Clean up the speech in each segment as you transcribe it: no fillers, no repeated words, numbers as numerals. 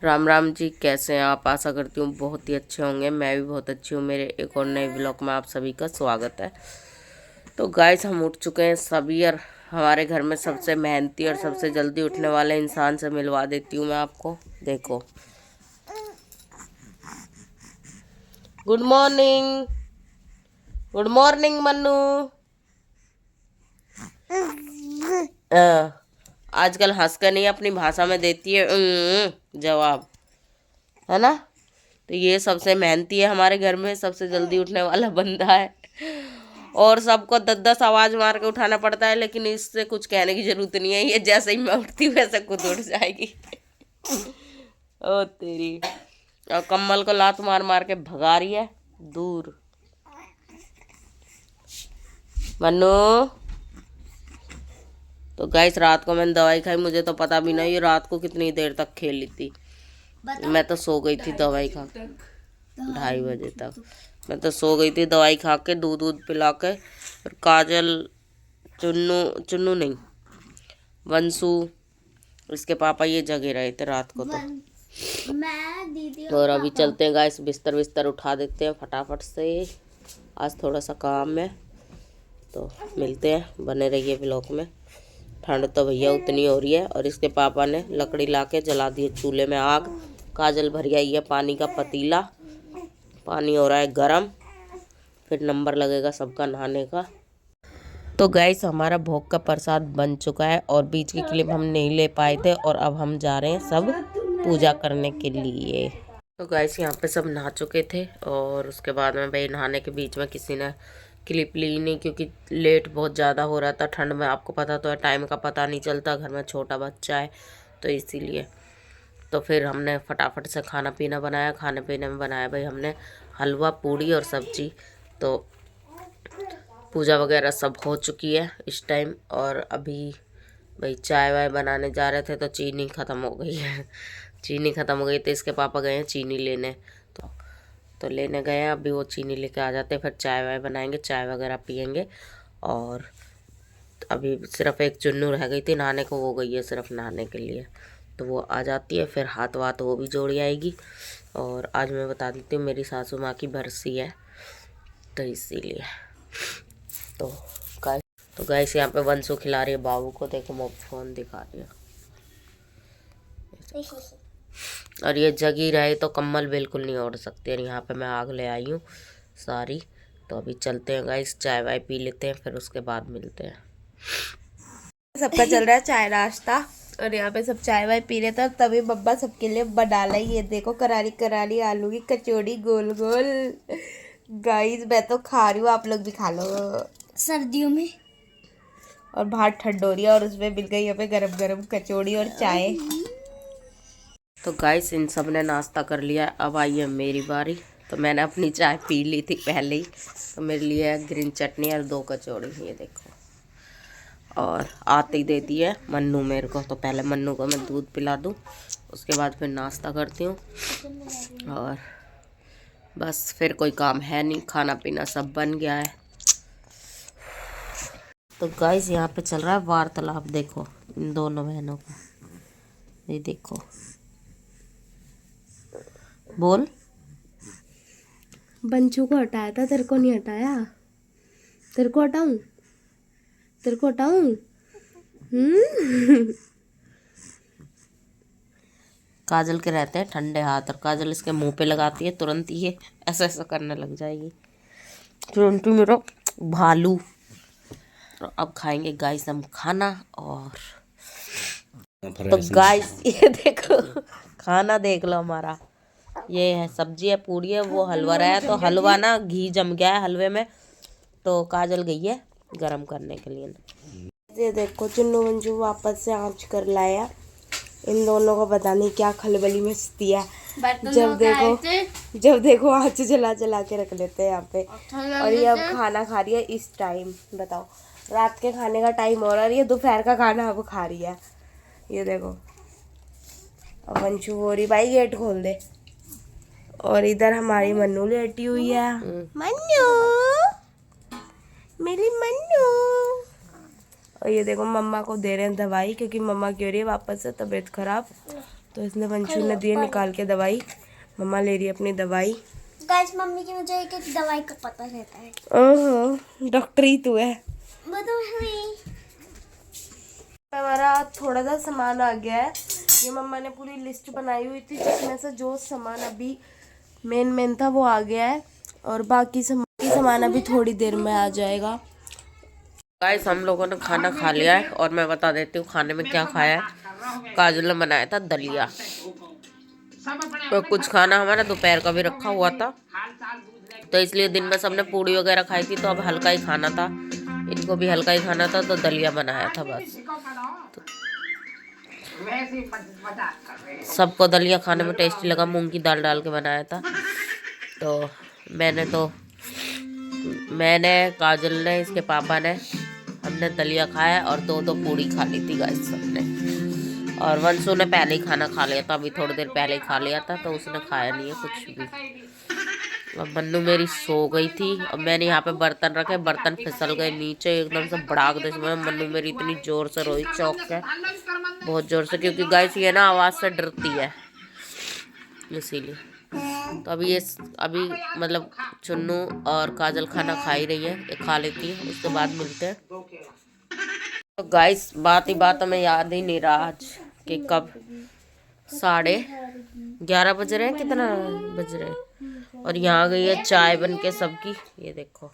राम राम जी, कैसे हैं आप? आशा करती हूँ बहुत ही अच्छे होंगे। मैं भी बहुत अच्छी हूँ। मेरे एक और नए ब्लॉग में आप सभी का स्वागत है। तो गाइस, हम उठ चुके हैं सभी और हमारे घर में सबसे मेहनती और सबसे जल्दी उठने वाले इंसान से मिलवा देती हूँ मैं आपको। देखो, good morning. Good morning Mannu. आजकल हंस कर नहीं अपनी भाषा में देती है जवाब, है ना। तो ये सबसे मेहनती है हमारे घर में, सबसे जल्दी उठने वाला बंदा है और सबको 10-10 आवाज मार के उठाना पड़ता है, लेकिन इससे कुछ कहने की जरूरत नहीं है। ये जैसे ही मैं उठती हूँ वैसे खुद उठ जाएगी। ओ तेरी। और कम्बल को लात मार मार के भगा रही है दूर। मन्नू। तो गाइस, रात को मैंने दवाई खाई, मुझे तो पता भी नहीं ये रात को कितनी देर तक खेली थी। मैं तो सो गई थी दवाई खा के 2:30 बजे तक। मैं तो सो गई थी दवाई खा के, दूध दूध पिला के। और काजल, चुन्नू, चुन्नू नहीं, वंशु, इसके पापा ये जगे रहे थे रात को। तो मैं दीदी और अभी चलते हैं गाइस, बिस्तर बिस्तर उठा देते हैं फटाफट से। आज थोड़ा सा काम है, तो मिलते हैं, बने रहिए ब्लॉग में। ठंड तो भैया उतनी हो रही है। और इसके पापा ने लकड़ी ला के जला दी है चूल्हे में आग। काजल भर आई है पानी का पतीला, पानी हो रहा है गरम, फिर नंबर लगेगा सबका नहाने का। तो गाइस, हमारा भोग का प्रसाद बन चुका है और बीच की क्लिप हम नहीं ले पाए थे और अब हम जा रहे हैं सब पूजा करने के लिए। तो गाइस, यहाँ पे सब नहा चुके थे और उसके बाद में भाई नहाने के बीच में किसी ने क्लिप ली नहीं, क्योंकि लेट बहुत ज़्यादा हो रहा था। ठंड में आपको पता तो है, टाइम का पता नहीं चलता, घर में छोटा बच्चा है तो इसीलिए। तो फिर हमने फटाफट से खाना पीना बनाया। खाने पीने में बनाया भाई हमने हलवा, पूड़ी और सब्जी। तो पूजा वगैरह सब हो चुकी है इस टाइम। और अभी भाई चाय वाय बनाने जा रहे थे तो चीनी ख़त्म हो गई है। चीनी ख़त्म हो गई तो इसके पापा गए हैं चीनी लेने। तो लेने गए हैं, अभी वो चीनी लेके आ जाते हैं, फिर चाय वाय बनाएंगे, चाय वगैरह पियेंगे। और अभी सिर्फ एक चुन्नू रह गई थी नहाने को, वो गई है सिर्फ नहाने के लिए। तो वो आ जाती है, फिर हाथ वाथ वो भी जोड़ी आएगी। और आज मैं बता देती हूँ, मेरी सासू माँ की बरसी है तो इसीलिए। तो गाइस तो गाइस यहाँ पे वंशु खिला रही है बाबू को। देखो, मैं फोन दिखा रही है। और ये जगी रहे तो कम्बल बिल्कुल नहीं ओढ़ सकती। और यहाँ पे मैं आग ले आई हूँ सारी। तो अभी चलते हैं गाइस, चाय वाय पी लेते हैं, फिर उसके बाद मिलते हैं। सबका चल रहा है चाय नाश्ता और यहाँ पे सब चाय वाय पी रहे थे। तभी बब्बा सबके लिए बना लाई, ये देखो करारी करारी आलू की कचौड़ी गोल गोल। गाइस, मैं तो खा रही हूँ, आप लोग भी खा लो सर्दियों में। और बाहर ठंड हो रही है और उसमें मिल गई यहाँ पे गरम गरम कचौड़ी और चाय। तो गाइस, इन सब ने नाश्ता कर लिया, अब आई है मेरी बारी। तो मैंने अपनी चाय पी ली थी पहले ही। तो मेरे लिए है ग्रीन चटनी और 2 कचौड़ी, ये देखो। और आते ही देती है मन्नू मेरे को। तो पहले मन्नू को मैं दूध पिला दूँ, उसके बाद फिर नाश्ता करती हूँ। और बस फिर कोई काम है नहीं, खाना पीना सब बन गया है। तो गाइस, यहाँ पे चल रहा है वार्तालाप, देखो इन दोनों बहनों का। ये देखो, बोल। बंचू को हटाया था, तेरे को नहीं हटाया। तेरे को हटाऊं? तेरे को हटाऊं? काजल के रहते हैं ठंडे हाथ और काजल इसके मुंह पे लगाती है, तुरंत ये ऐसा ऐसा करने लग जाएगी। तुरंत मेरा भालू। तो अब खाएंगे गाइस हम खाना। और तो गाइस, ये देखो खाना देख लो हमारा। ये है सब्जी है, पूड़ी है, वो हलवा रहा है। तो हलवा ना घी जम गया है हलवे में, तो काजल गई है गरम करने के लिए। ये देखो, चुन्नू मंजू वापस से आँच कर लाया। इन दोनों को पता नहीं क्या खलबली मचती है। जब देखो आँच जला जला के रख लेते हैं यहाँ पे। और ये अब खाना खा रही है इस टाइम। बताओ, रात के खाने का टाइम हो रहा है, ये दोपहर का खाना अब खा रही है। ये देखो, अब वंशु हो रही भाई गेट खोल दे। और इधर हमारी मन्नू लेटी हुई है। मन्नू, मेरी मन्नू। और ये देखो, मम्मा को दे रहे हैं दवाई, क्योंकि मम्मा की हो रही है वापस से तबीयत खराब। तो इसने वंशु ने दिए निकाल के दवाई। मम्मा ले रही है अपनी दवाई। गाइस मम्मी की मुझे एक एक दवाई का पता रहता है। ओहो डॉक्टर ही तू है। वो तो है। हमारा थोड़ा सा सामान आ गया है। ये मम्मा ने पूरी लिस्ट बनाई हुई थी जिसमें से जो सामान अभी मेन था वो आ गया है और बाकी सामान अभी थोड़ी देर में आ जाएगा। गाइस हम लोगों ने खाना खा लिया है और मैं बता देती हूँ खाने में क्या खाया है। काजल ने बनाया था दलिया और कुछ खाना हमारा दोपहर का भी रखा हुआ था, तो इसलिए दिन में सबने पूड़ी वगैरह खाई थी, तो अब हल्का ही खाना था, इनको भी हल्का ही खाना था, तो दलिया बनाया था बस। तो सबको दलिया खाने में टेस्टी लगा, मूंग की दाल डाल के बनाया था। तो मैंने काजल ने, इसके पापा ने, हमने दलिया खाया और दो पूड़ी खा ली थी गाइस सबने। और वंशु ने पहले ही खाना खा लिया था, अभी थोड़ी देर पहले ही खा लिया था, तो उसने खाया नहीं है कुछ भी। और मन्नू मेरी सो गई थी और मैंने यहाँ पे बर्तन रखे, बर्तन फिसल गए नीचे एकदम से बड़ाक दे। मन्नू मेरी इतनी जोर से रोई, चौक के बहुत जोर से, क्योंकि गाइस ये ना आवाज़ से डरती है इसीलिए। तो अभी मतलब चुन्नू और काजल खाना खा ही रही है, ये खा लेती है, उसके बाद मिलते हैं। तो गाइस बात ही बात हमें याद ही नहीं रहा आज कि कब 11:30 बज रहे हैं, कितना बज रहे हैं, और यहाँ गई है चाय बन के सबकी, ये देखो।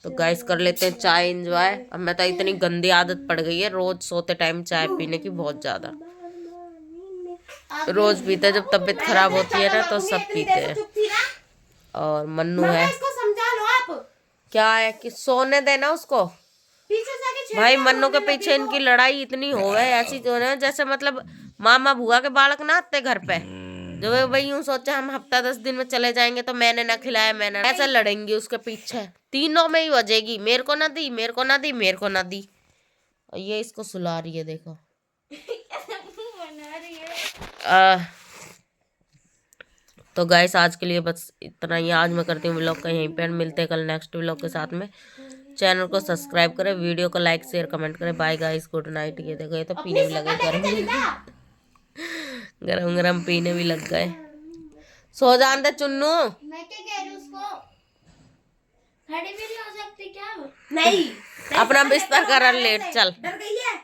तो गाइस कर लेते हैं चाय एंजॉय। अब मैं तो इतनी गंदी आदत पड़ गई है रोज सोते टाइम चाय पीने की, बहुत ज्यादा रोज पीते हैं, जब तबीयत खराब होती है ना तो सब पीते हैं। और मन्नू है, समझा लो आप। क्या है कि सोने देना उसको भाई। मन्नू के पीछे इनकी लड़ाई इतनी हो है, ऐसी जो है जैसे मतलब मामा बुआ के बालक ना आते घर पे, जो भाई यूं सोचा हम हफ्ता 10 दिन में चले जाएंगे तो मैंने ना खिलाया, मैंने ऐसा लड़ेंगी उसके पीछे, तीनों में ही बजेगी, मेरे को ना दी, मेरे को ना दी, मेरे को ना दी। और ये इसको सुला रही है देखो। तो गाइस आज के लिए बस इतना ही। आज मैं करती हूँ व्लॉग का यहीं पे, मिलते हैं कल नेक्स्ट व्लॉग के साथ में। चैनल को सब्सक्राइब करें, वीडियो को लाइक शेयर कमेंट करें। Bye guys, good night. ये देखो ये तो पीने भी लगे, गरम गरम पीने भी लग गए। सो जान दे चुन्नू। मैं क्या कह रही हूँ उसको, खड़ी भी नहीं हो सकती क्या? नहीं अपना बिस्तर कर, लेट चल। डर गई है।